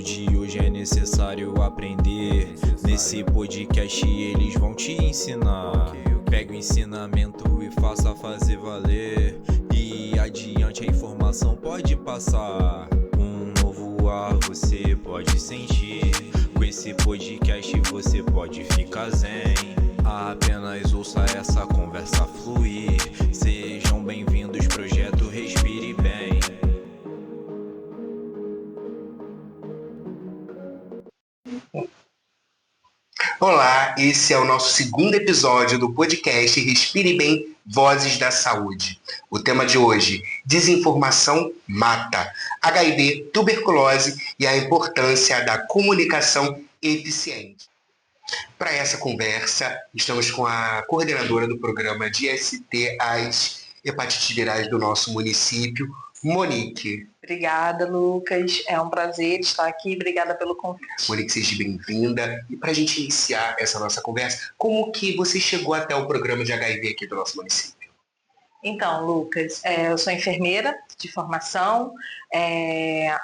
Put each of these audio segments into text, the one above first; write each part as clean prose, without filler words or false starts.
de hoje é necessário aprender. Nesse podcast eles vão te ensinar. Pega o ensinamento e faça fazer valer. E adiante a informação pode passar. Um novo ar você pode sentir. Com esse podcast você pode ficar zen. Apenas ouça essa conversa fluir. Sejam bem-vindos, projeto Respire Bem. Olá, esse é o nosso segundo episódio do podcast Respire Bem, Vozes da Saúde. O tema de hoje, desinformação mata, HIV, tuberculose e a importância da comunicação eficiente. Para essa conversa, estamos com a coordenadora do programa de IST às hepatites virais do nosso município, Monique. Obrigada, Lucas. É um prazer estar aqui. Obrigada pelo convite. Monique, seja bem-vinda. E para a gente iniciar essa nossa conversa, como que você chegou até o programa de HIV aqui do nosso município? Então, Lucas, eu sou enfermeira de formação,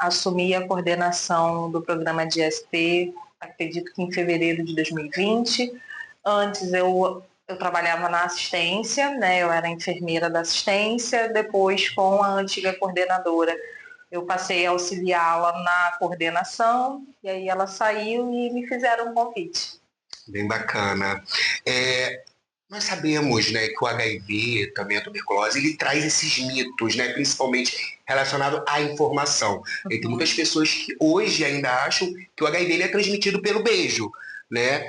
assumi a coordenação do programa de IST, acredito que em fevereiro de 2020. Antes eu trabalhava na assistência, né? Eu era enfermeira da assistência, depois com a antiga coordenadora eu passei a auxiliá-la na coordenação, e aí ela saiu e me fizeram um convite. Bem bacana. Nós sabemos, né, que o HIV, também a tuberculose, ele traz esses mitos, né, principalmente relacionado à informação. E tem muitas pessoas que hoje ainda acham que o HIV ele é transmitido pelo beijo. Né?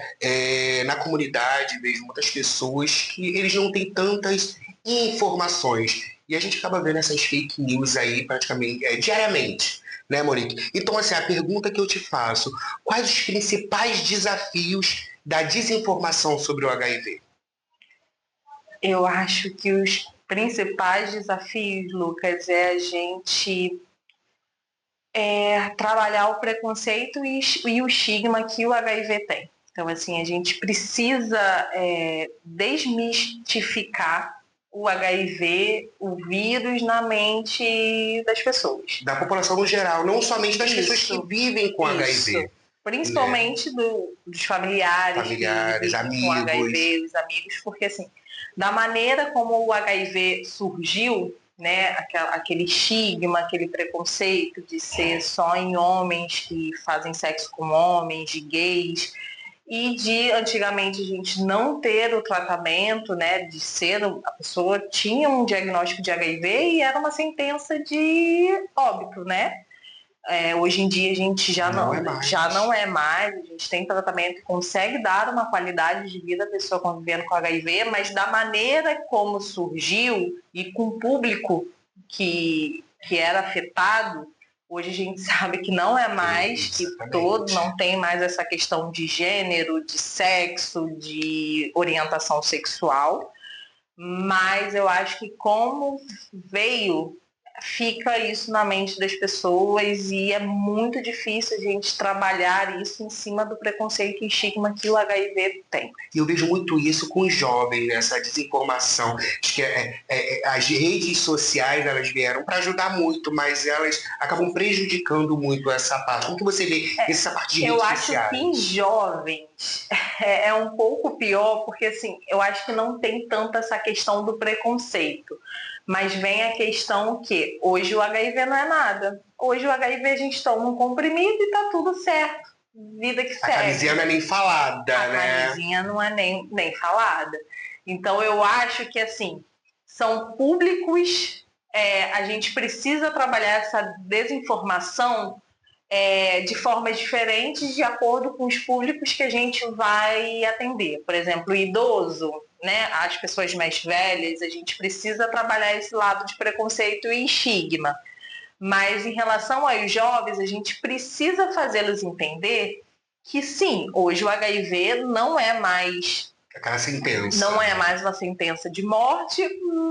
Na comunidade, vejo muitas pessoas que eles não têm tantas informações. E a gente acaba vendo essas fake news aí praticamente diariamente, né, Monique? Então, assim, a pergunta que eu te faço, quais os principais desafios da desinformação sobre o HIV? Eu acho que os principais desafios, Lucas, é a gente trabalhar o preconceito e o estigma que o HIV tem. Então, assim, a gente precisa desmistificar o HIV, o vírus, na mente das pessoas. Da população no geral, não somente das pessoas que vivem com HIV. Principalmente dos familiares que vivem amigos. Com HIV, os amigos, porque assim, da maneira como o HIV surgiu, né, aquele estigma, aquele preconceito de ser só em homens que fazem sexo com homens, de gays, e de antigamente a gente não ter o tratamento, né, de ser, a pessoa tinha um diagnóstico de HIV e era uma sentença de óbito, né? Hoje em dia a gente já não é mais, a gente tem tratamento e consegue dar uma qualidade de vida à pessoa convivendo com HIV, mas da maneira como surgiu e com o público que era afetado, hoje a gente sabe que não é mais, que não tem mais essa questão de gênero, de sexo, de orientação sexual, mas eu acho que como veio, fica isso na mente das pessoas e é muito difícil a gente trabalhar isso em cima do preconceito e estigma que o HIV tem. E eu vejo muito isso com os jovens, né? Essa desinformação. Acho que as redes sociais elas vieram para ajudar muito, mas elas acabam prejudicando muito essa parte. Como que você vê essa parte de redes sociais? Eu acho que em jovens é um pouco pior, porque assim, eu acho que não tem tanto essa questão do preconceito. Mas vem a questão que hoje o HIV não é nada. Hoje o HIV a gente toma um comprimido e tá tudo certo. Vida que segue. A camisinha não é nem falada, né? A camisinha não é nem falada. Então eu acho que assim, são públicos, a gente precisa trabalhar essa desinformação de formas diferentes de acordo com os públicos que a gente vai atender. Por exemplo, o idoso, né, as pessoas mais velhas, a gente precisa trabalhar esse lado de preconceito e estigma. Mas em relação aos jovens, a gente precisa fazê-los entender que sim, hoje o HIV não é mais aquela sentença. Não é mais uma sentença de morte,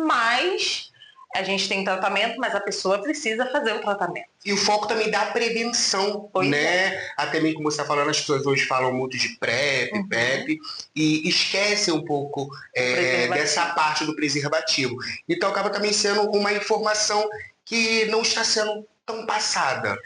mas a gente tem tratamento, mas a pessoa precisa fazer o tratamento. E o foco também da prevenção, né? Até mesmo como você está falando, as pessoas hoje falam muito de PrEP, PEP, e esquecem um pouco dessa parte do preservativo. Então acaba também sendo uma informação que não está sendo tão passada.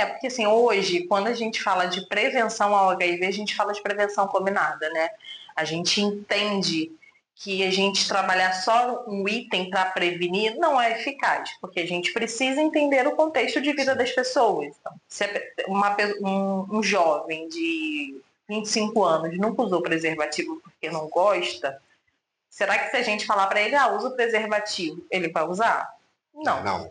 Porque assim, hoje, quando a gente fala de prevenção ao HIV, a gente fala de prevenção combinada, né? A gente entende que a gente trabalhar só um item para prevenir não é eficaz, porque a gente precisa entender o contexto de vida das pessoas. Então, se um jovem de 25 anos nunca usou preservativo porque não gosta, será que se a gente falar para ele, usa o preservativo, ele vai usar? Não. Não.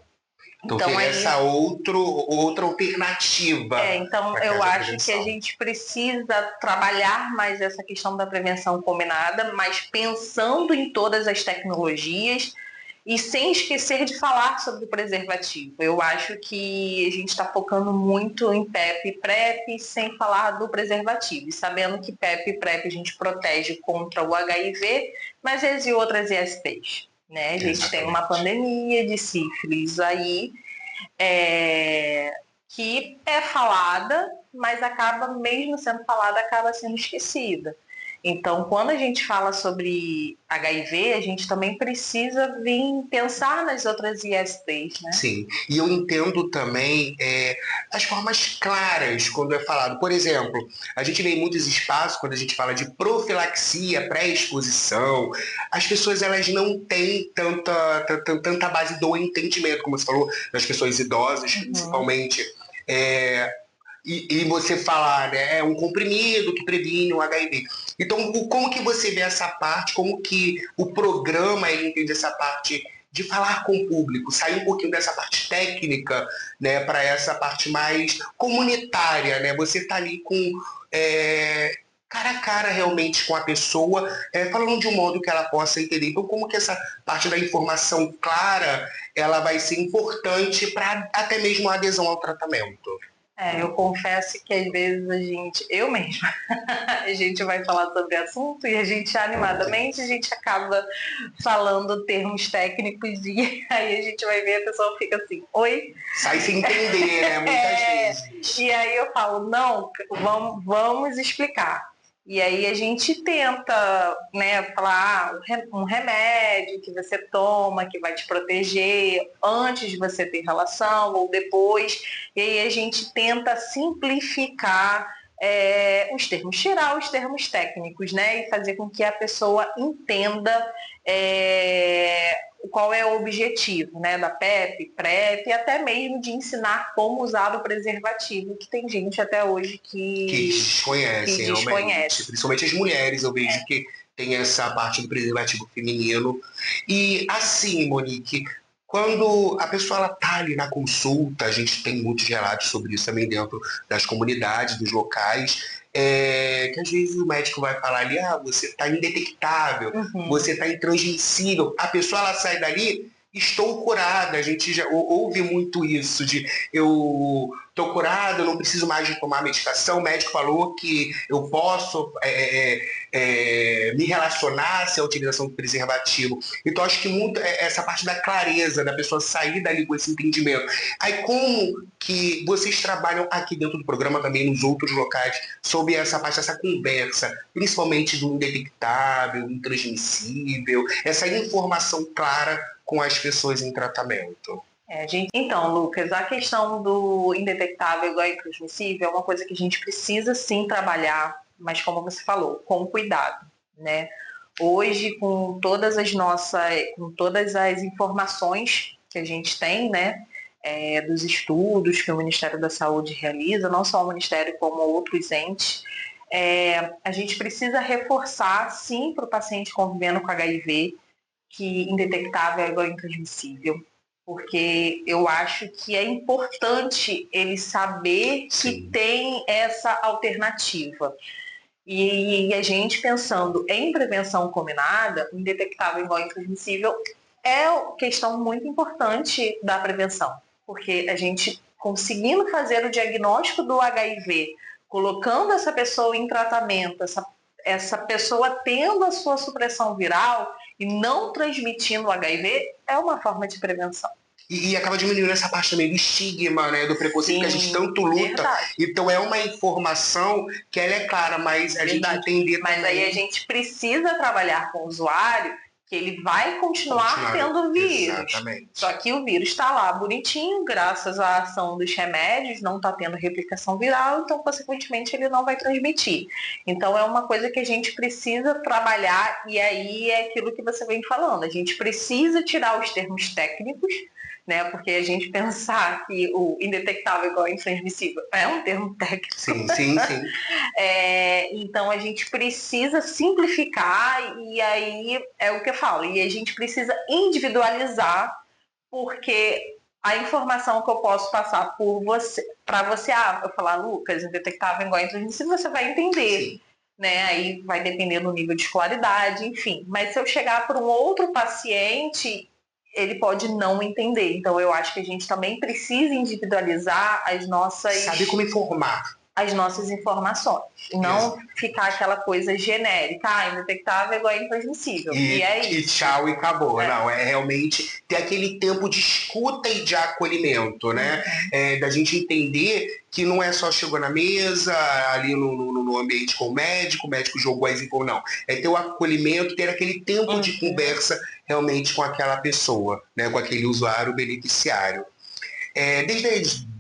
Então teria essa outra alternativa. Então eu acho que a gente precisa trabalhar mais essa questão da prevenção combinada, mas pensando em todas as tecnologias e sem esquecer de falar sobre o preservativo. Eu acho que a gente está focando muito em PEP e PrEP sem falar do preservativo. E sabendo que PEP e PrEP a gente protege contra o HIV, mas existem outras ISTs. Né? A gente tem uma pandemia de sífilis aí, que é falada, mas acaba, mesmo sendo falada, acaba sendo esquecida. Então, quando a gente fala sobre HIV, a gente também precisa vir pensar nas outras ISTs, né? Sim, e eu entendo também as formas claras quando é falado. Por exemplo, a gente vê em muitos espaços, quando a gente fala de profilaxia, pré-exposição, as pessoas elas não têm tanta base do entendimento, como você falou, das pessoas idosas, principalmente. E você falar, né, é um comprimido que previne o HIV. Então, como que você vê essa parte, como que o programa ele entende essa parte de falar com o público, sair um pouquinho dessa parte técnica, né, para essa parte mais comunitária, né? Você está ali com cara a cara realmente com a pessoa, falando de um modo que ela possa entender. Então, como que essa parte da informação clara, ela vai ser importante para até mesmo a adesão ao tratamento? Eu confesso que às vezes eu mesma, a gente vai falar sobre assunto e a gente animadamente a gente acaba falando termos técnicos e aí a gente vai ver a pessoa fica assim, oi? Sai sem entender, né? Muitas vezes. E aí eu falo, não, vamos explicar. E aí a gente tenta, né, falar um remédio que você toma, que vai te proteger antes de você ter relação ou depois. E aí a gente tenta simplificar os termos, tirar os termos técnicos, né, e fazer com que a pessoa entenda qual é o objetivo, né, da PEP, PrEP, e até mesmo de ensinar como usar o preservativo, que tem gente até hoje que desconhece. Realmente. Principalmente as mulheres, eu vejo que tem essa parte do preservativo feminino. E assim, Monique, quando a pessoa está ali na consulta, a gente tem muitos relatos sobre isso também dentro das comunidades, dos locais, que às vezes o médico vai falar ali, você está indetectável, você está intransmissível. A pessoa ela sai dali, estou curada. A gente já ouve muito isso de eu estou curada, eu não preciso mais de tomar medicação, o médico falou que eu posso me relacionar sem a utilização do preservativo. Então acho que muito essa parte da clareza, da pessoa sair dali com esse entendimento. Aí como que vocês trabalham aqui dentro do programa, também nos outros locais, sobre essa parte, essa conversa, principalmente do indetectável, intransmissível, essa informação clara com as pessoas em tratamento? Então, Lucas, a questão do indetectável igual intransmissível é uma coisa que a gente precisa sim trabalhar, mas como você falou, com cuidado, né? Hoje, com todas as informações que a gente tem, né, dos estudos que o Ministério da Saúde realiza, não só o Ministério como outros entes, a gente precisa reforçar, sim, para o paciente convivendo com HIV, que indetectável é igual intransmissível, porque eu acho que é importante ele saber que tem essa alternativa. E a gente pensando em prevenção combinada, indetectável igual intransmissível é questão muito importante da prevenção, porque a gente conseguindo fazer o diagnóstico do HIV, colocando essa pessoa em tratamento, essa pessoa tendo a sua supressão viral e não transmitindo o HIV, é uma forma de prevenção. E acaba diminuindo essa parte também do estigma, né, do preconceito que a gente tanto luta. Verdade. Então é uma informação que ela é clara, mas a gente entender Mas também. Aí a gente precisa trabalhar com o usuário que ele vai continuar tendo vírus. Exatamente. Só que o vírus está lá bonitinho, graças à ação dos remédios, não está tendo replicação viral, então, consequentemente, ele não vai transmitir. Então, é uma coisa que a gente precisa trabalhar, e aí é aquilo que você vem falando. A gente precisa tirar os termos técnicos, né? Porque a gente pensar que o indetectável igual intransmissível é um termo técnico. Sim. Então a gente precisa simplificar, e aí é o que eu falo, e a gente precisa individualizar, porque a informação que eu posso passar para você, eu falar, Lucas, indetectável igual intransmissível, você vai entender. Sim. Né? Aí vai depender do nível de escolaridade, enfim. Mas se eu chegar para um outro paciente, ele pode não entender. Então, eu acho que a gente também precisa individualizar as nossas... Saber como informar. As nossas informações. Não ficar aquela coisa genérica. Indetectável igual intransmissível. E é isso. E tchau e acabou. Não, é realmente ter aquele tempo de escuta e de acolhimento, né? Da gente entender que não é só chegou na mesa, ali no ambiente com o médico jogou as informações. Não. É ter o acolhimento, ter aquele tempo de conversa realmente com aquela pessoa, né? Com aquele usuário beneficiário.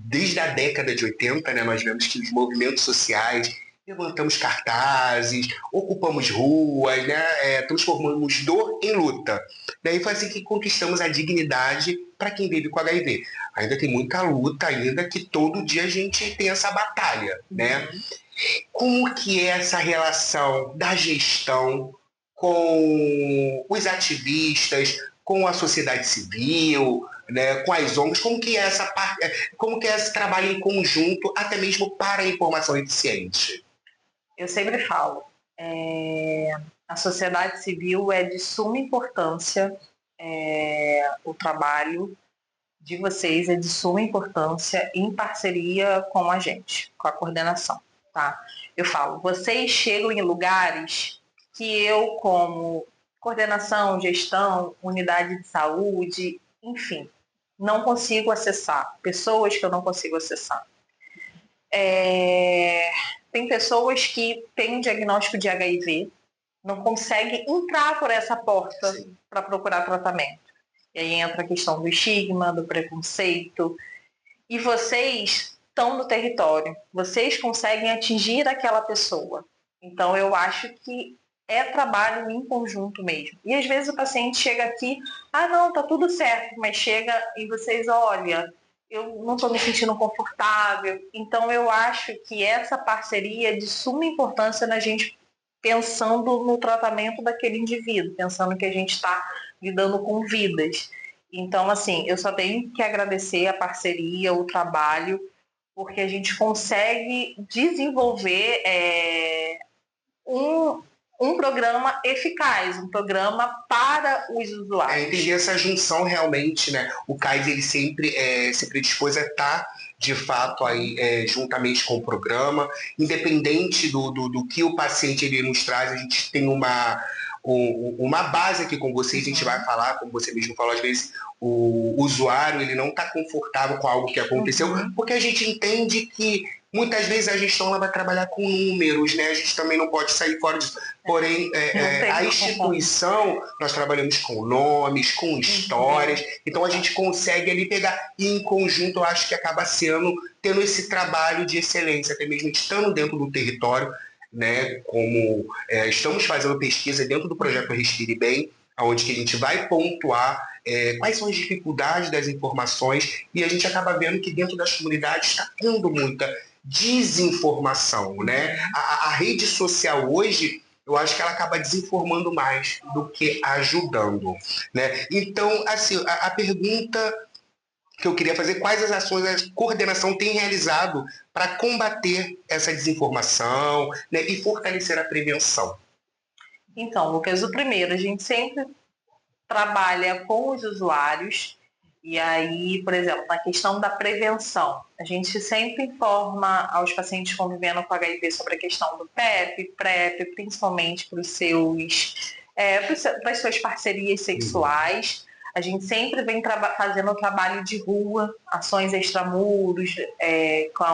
Desde a década de 80, né, nós vemos que os movimentos sociais, levantamos cartazes, ocupamos ruas, né, transformamos dor em luta. Daí foi assim que conquistamos a dignidade para quem vive com HIV. Ainda tem muita luta ainda, que todo dia a gente tem essa batalha, né? Como que é essa relação da gestão com os ativistas, com a sociedade civil, né, com as ONGs, como que é esse trabalho em conjunto, até mesmo para a informação eficiente? Eu sempre falo, a sociedade civil é de suma importância, o trabalho de vocês é de suma importância em parceria com a gente, com a coordenação, tá? Eu falo, vocês chegam em lugares que eu, como coordenação, gestão, unidade de saúde, enfim, não consigo acessar. Pessoas que eu não consigo acessar. Tem pessoas que têm um diagnóstico de HIV, não conseguem entrar por essa porta para procurar tratamento. E aí entra a questão do estigma, do preconceito. E vocês estão no território, vocês conseguem atingir aquela pessoa. Então, eu acho que é trabalho em conjunto mesmo. E às vezes o paciente chega aqui, não, tá tudo certo, mas chega e vocês, olha, eu não estou me sentindo confortável. Então eu acho que essa parceria é de suma importância na gente pensando no tratamento daquele indivíduo, pensando que a gente está lidando com vidas. Então, assim, eu só tenho que agradecer a parceria, o trabalho, porque a gente consegue desenvolver um programa eficaz, um programa para os usuários. Entender essa junção realmente, né? O CAIS, ele sempre se predispôs a estar, de fato, aí, juntamente com o programa, independente do que o paciente ele nos traz, a gente tem uma base aqui com vocês, a gente vai falar, como você mesmo falou, às vezes o usuário ele não está confortável com algo que aconteceu, porque a gente entende que muitas vezes a gestão ela vai trabalhar com números, né? A gente também não pode sair fora disso. Porém, a instituição, nós trabalhamos com nomes, com histórias, então a gente consegue ali pegar, e em conjunto eu acho que acaba tendo esse trabalho de excelência, até mesmo estando dentro do território, né? Como estamos fazendo pesquisa dentro do projeto Respire Bem, onde que a gente vai pontuar quais são as dificuldades das informações, e a gente acaba vendo que dentro das comunidades está tendo muita desinformação, né? A rede social hoje, eu acho que ela acaba desinformando mais do que ajudando, né? Então, assim, a pergunta que eu queria fazer, quais as ações a coordenação tem realizado para combater essa desinformação, né, e fortalecer a prevenção? Então, Lucas, o primeiro, a gente sempre trabalha com os usuários, e aí, por exemplo, na questão da prevenção, a gente sempre informa aos pacientes convivendo com HIV sobre a questão do PrEP, principalmente para as suas parcerias sexuais. A gente sempre vem fazendo trabalho de rua, ações extramuros,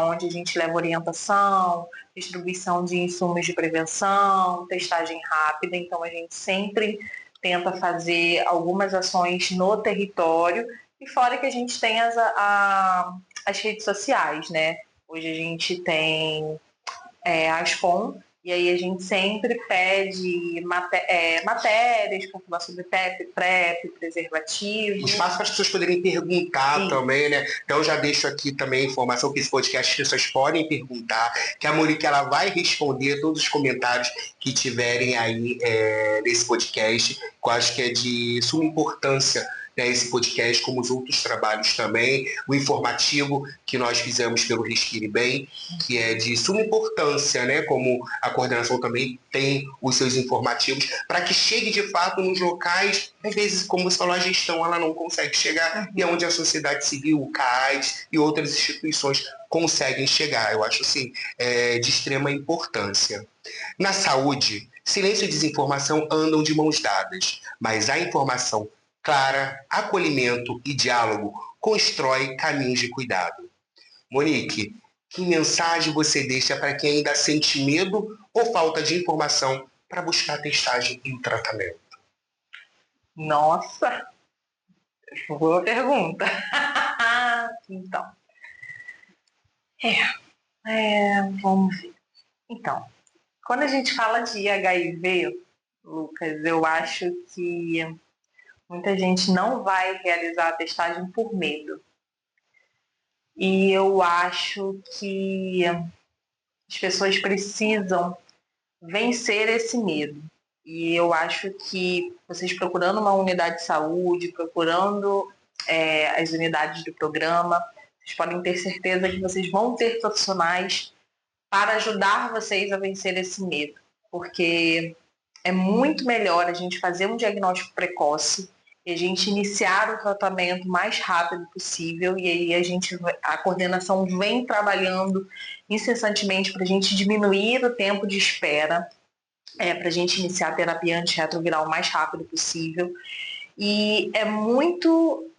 onde a gente leva orientação, distribuição de insumos de prevenção, testagem rápida. Então, a gente sempre tenta fazer algumas ações no território, e fora que a gente tem as redes sociais, né? Hoje a gente tem a Aspom, e aí a gente sempre pede matérias para falar sobre PrEP, preservativo. Espaço para as pessoas poderem perguntar também, né? Então já deixo aqui também a informação que esse podcast as pessoas podem perguntar, que a Monique ela vai responder todos os comentários que tiverem aí nesse podcast, que eu acho que é de suma importância, né, esse podcast, como os outros trabalhos também, o informativo que nós fizemos pelo Respire Bem, que é de suma importância, né, como a coordenação também tem os seus informativos, para que chegue de fato nos locais, às vezes, como você falou, a gestão ela não consegue chegar, e é onde a sociedade civil, o CAIS e outras instituições conseguem chegar. Eu acho assim, de extrema importância. Na saúde, silêncio e desinformação andam de mãos dadas, mas a informação clara, acolhimento e diálogo constrói caminhos de cuidado. Monique, que mensagem você deixa para quem ainda sente medo ou falta de informação para buscar a testagem e o tratamento? Nossa, boa pergunta. Então, vamos ver. Então, quando a gente fala de HIV, Lucas, eu acho que muita gente não vai realizar a testagem por medo. E eu acho que as pessoas precisam vencer esse medo. E eu acho que vocês procurando uma unidade de saúde, procurando as unidades do programa, vocês podem ter certeza que vocês vão ter profissionais para ajudar vocês a vencer esse medo. Porque é muito melhor a gente fazer um diagnóstico precoce e a gente iniciar o tratamento o mais rápido possível, e aí a coordenação vem trabalhando incessantemente para a gente diminuir o tempo de espera, para a gente iniciar a terapia antirretroviral o mais rápido possível. E é muito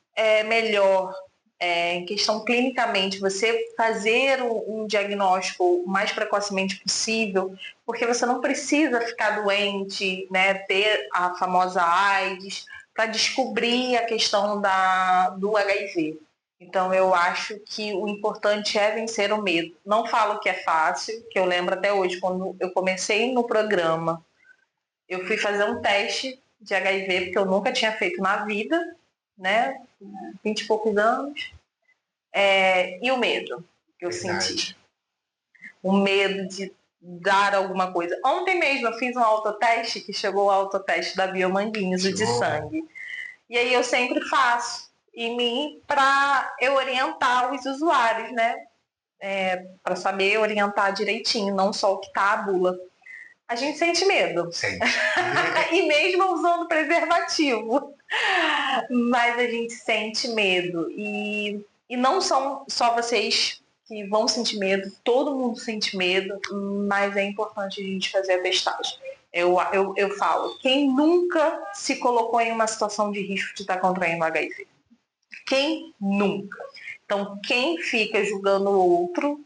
melhor, em questão clinicamente, você fazer um diagnóstico o mais precocemente possível, porque você não precisa ficar doente, né, ter a famosa AIDS, para descobrir a questão do HIV. Então, eu acho que o importante é vencer o medo. Não falo que é fácil, que eu lembro até hoje, quando eu comecei no programa, eu fui fazer um teste de HIV, porque eu nunca tinha feito na vida, né? 20 e poucos anos. E o medo que eu senti. O medo de dar alguma coisa. Ontem mesmo eu fiz um autoteste, que chegou o autoteste da Biomanguinhos, o de sangue. E aí eu sempre faço em mim para eu orientar os usuários, né? Para saber orientar direitinho, não só o que está a bula. A gente sente medo. Sente. E mesmo usando preservativo. Mas a gente sente medo. E não são só vocês que vão sentir medo, todo mundo sente medo, mas é importante a gente fazer a testagem. Eu falo, quem nunca se colocou em uma situação de risco de estar contraindo HIV? Quem nunca? Então, quem fica julgando o outro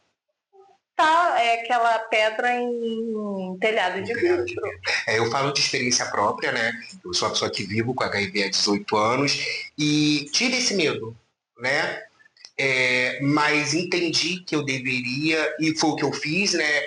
é aquela pedra em telhado de vidro. Eu falo de experiência própria, né? Eu sou uma pessoa que vivo com HIV há 18 anos e tive esse medo, né? Mas entendi que eu deveria, e foi o que eu fiz, né?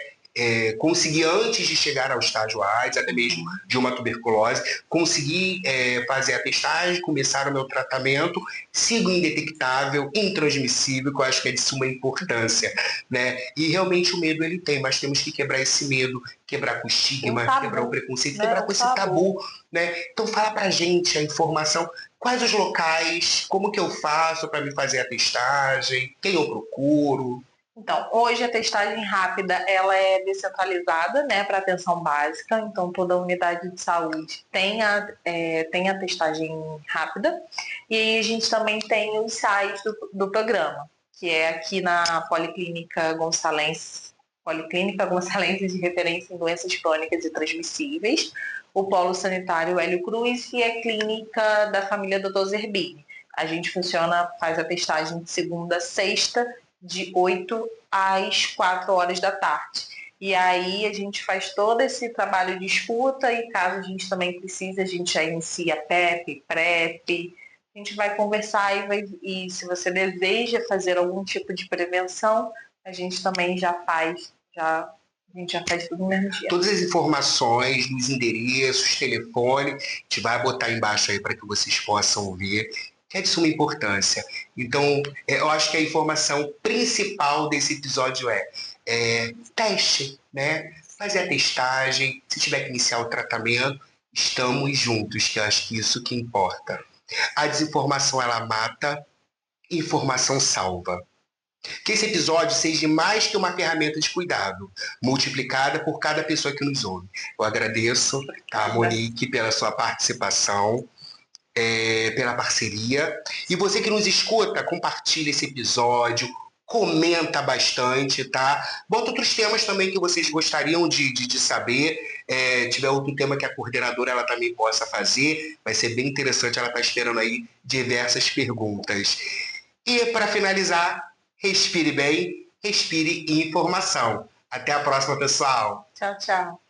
Consegui, antes de chegar ao estágio AIDS, até mesmo de uma tuberculose, consegui fazer a testagem, começar o meu tratamento, sigo indetectável, intransmissível, que eu acho que é de suma importância, né? E realmente o medo ele tem, mas temos que quebrar esse medo, quebrar com o estigma, quebrar o preconceito, quebrar com esse tabu, né? Então fala pra gente a informação, quais os locais, como que eu faço para me fazer a testagem, quem eu procuro. Então, hoje a testagem rápida ela é descentralizada, né, para atenção básica. Então, toda unidade de saúde tem a testagem rápida. E aí a gente também tem os sites do programa, que é aqui na Policlínica Gonçalense de Referência em Doenças Crônicas e Transmissíveis, o Polo Sanitário Hélio Cruz e a Clínica da Família Dr. Zerbini. A gente faz a testagem de segunda a sexta, de 8 às 4 horas da tarde. E aí a gente faz todo esse trabalho de escuta e caso a gente também precise, a gente já inicia PEP, PrEP. A gente vai conversar e se você deseja fazer algum tipo de prevenção, a gente também a gente já faz tudo no mesmo dia. Todas as informações, os endereços, telefone, a gente vai botar embaixo aí para que vocês possam ver, que é de suma importância. Então, eu acho que a informação principal desse episódio é teste, né? Fazer a testagem, se tiver que iniciar o tratamento, estamos juntos, que eu acho que isso que importa. A desinformação, ela mata, informação salva. Que esse episódio seja mais que uma ferramenta de cuidado, multiplicada por cada pessoa que nos ouve. Eu agradeço, tá, Monique, pela sua participação, pela parceria. E você que nos escuta, compartilha esse episódio, comenta bastante, tá? Bota outros temas também que vocês gostariam de saber. Tiver outro tema que a coordenadora ela também possa fazer, vai ser bem interessante, ela está esperando aí diversas perguntas. E para finalizar, respire bem, respire informação. Até a próxima, pessoal. Tchau, tchau.